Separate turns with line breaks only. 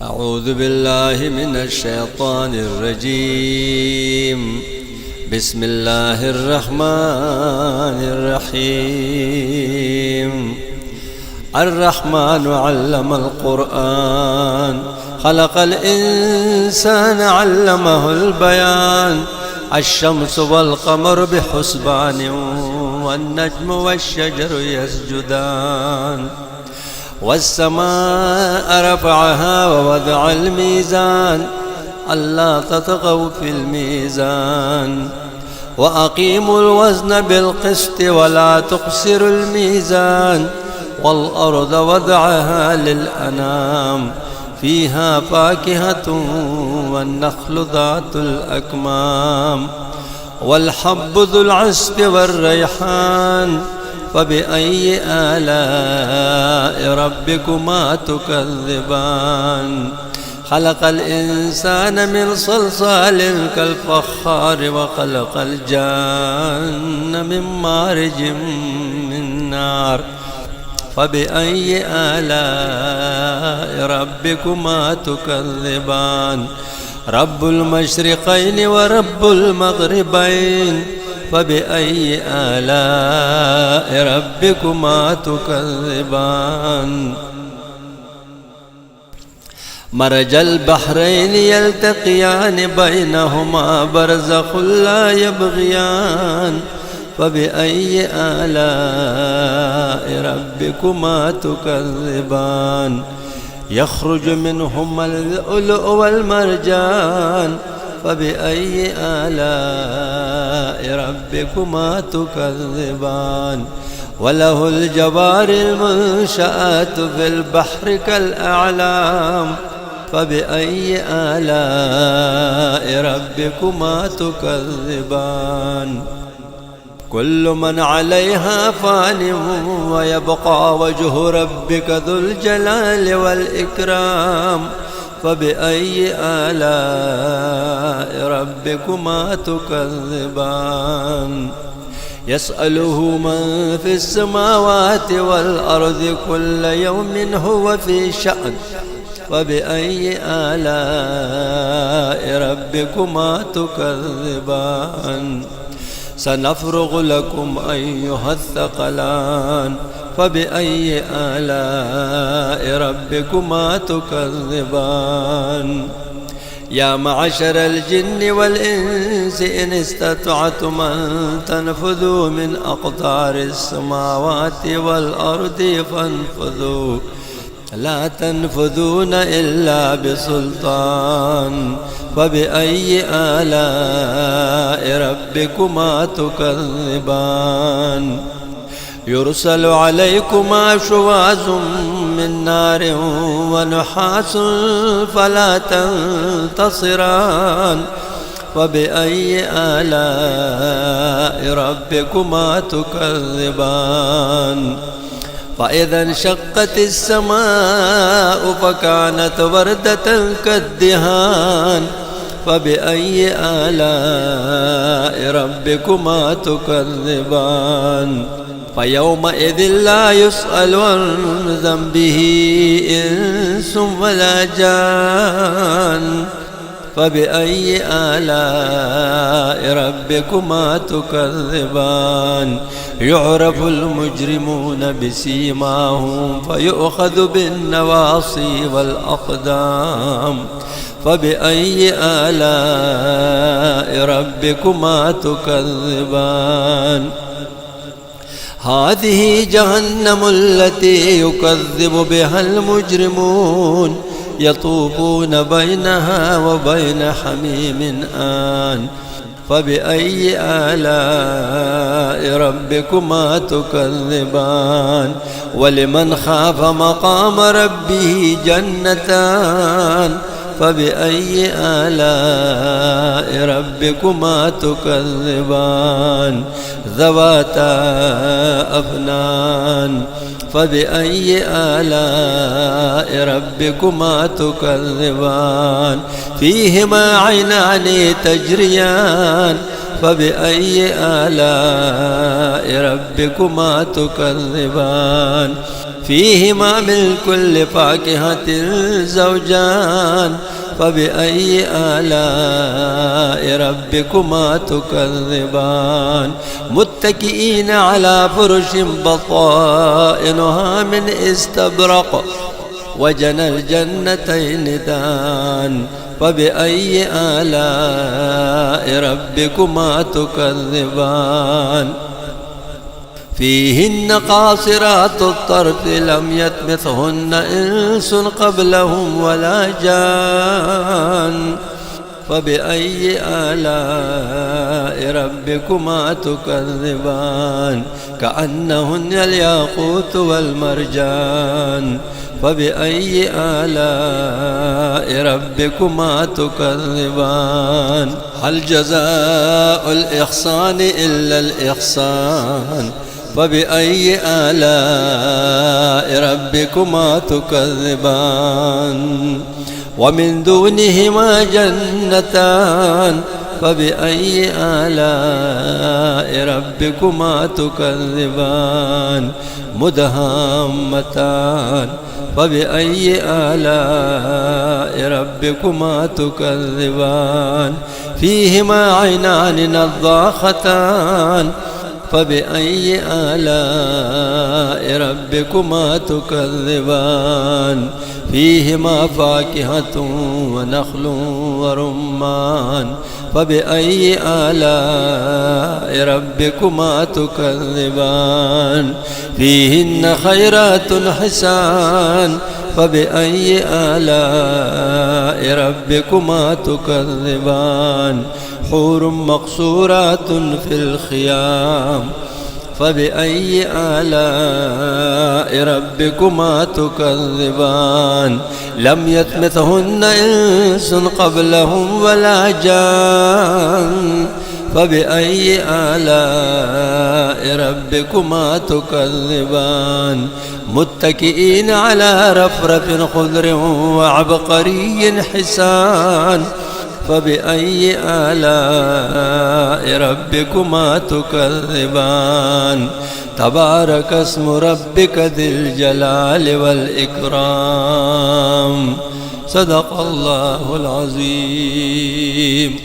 أعوذ بالله من الشيطان الرجيم. بسم الله الرحمن الرحيم. الرحمن علم القرآن، خلق الإنسان علمه البيان. الشمس والقمر بحسبان، والنجم والشجر يسجدان. والسماء رفعها ووضع الميزان، ألا تطغوا في الميزان. وأقيموا الوزن بالقسط ولا تخسروا الميزان. والأرض وضعها للأنام، فيها فاكهة والنخل ذات الأكمام. والحب ذو العصف والريحان، فبأي آلاء ربكما تكذبان. خلق الإنسان من صلصال كالفخار، وخلق الجان من مارج من نار. فبأي آلاء ربكما تكذبان. رب المشرقين ورب المغربين، فبأي آلاء ربكما تكذبان. مرج البحرين يلتقيان، بينهما برزخ لا يبغيان. فبأي آلاء ربكما تكذبان. يخرج منهما اللؤلؤ والمرجان. فبأي آلاء ربكما تكذبان. وله الجوار المنشآت في البحر كالأعلام. فبأي آلاء ربكما تكذبان. كل من عليها فان، ويبقى وجه ربك ذو الجلال والإكرام. فبأي آلاء ربكما تكذبان. يسأله من في السماوات والأرض، كل يوم هو في شأن. فبأي آلاء ربكما تكذبان. سنفرغ لكم أيها الثقلان. فبأي آلاء ربكما تكذبان. يا معشر الجن والإنس، إن استطعتم أن تنفذوا من أقطار السماوات والأرض فانفذوا، لا تنفذون إلا بسلطان. فبأي آلاء ربكما تكذبان. يرسل عليكما شواظ من نار ونحاس فلا تنتصران. فبأي آلاء ربكما تكذبان. فإذا انشقت السماء فكانت وردة كالدهان. فبأي آلاء ربكما تكذبان. فيومئذ لا يسأل عن ذنبه إنس ولا جان. فبأي آلاء ربكما تكذبان. يعرف المجرمون بسيماهم، فيؤخذ بالنواصي والأقدام. فبأي آلاء ربكما تكذبان. هذه جهنم التي يكذب بها المجرمون، يطوفون بينها وبين حميم آن. فبأي آلاء ربكما تكذبان. ولمن خاف مقام ربه جنتان. فبأي آلاء ربكما تكذبان. ذواتا أفنان. فبأي آلاء ربكما تكذبان. فيهما عينان تجريان. فبأي آلاء ربكما تكذبان. فيهما من كل فاكهة زوجان فبأي آلاء ربكما تكذبان متكئين على فرش بطائنها من استبرق وجنى الجنتين دان فبأي آلاء ربكما تكذبان فيهن قاصرات الطرف لم يطمثهن إنس قبلهم ولا جان فبأي آلاء ربكما تكذبان كأنهن الياقوت والمرجان فبأي آلاء ربكما تكذبان هل جزاء الإحسان إلا الإحسان فبأي آلاء ربكما تكذبان ومن دونهما جنتان فبأي آلاء ربكما تكذبان مدهامتان فبأي آلاء ربكما تكذبان فيهما عينان نضاختان فبأي آلاء ربكما تكذبان فيهما فاكهة ونخل ورمان فبأي آلاء ربكما تكذبان فيهن خيرات حسان فبأي آلاء ربكما تكذبان حور مقصورات في الخيام فبأي آلاء ربكما تكذبان لم يطمثهن إنس قبلهم ولا جان فبأي آلاء ربكما تكذبان متكئين على رفرف خضر وعبقري حسان فبأي آلاء ربكما تكذبان تبارك اسم ربك ذي الجلال والإكرام صدق الله العظيم.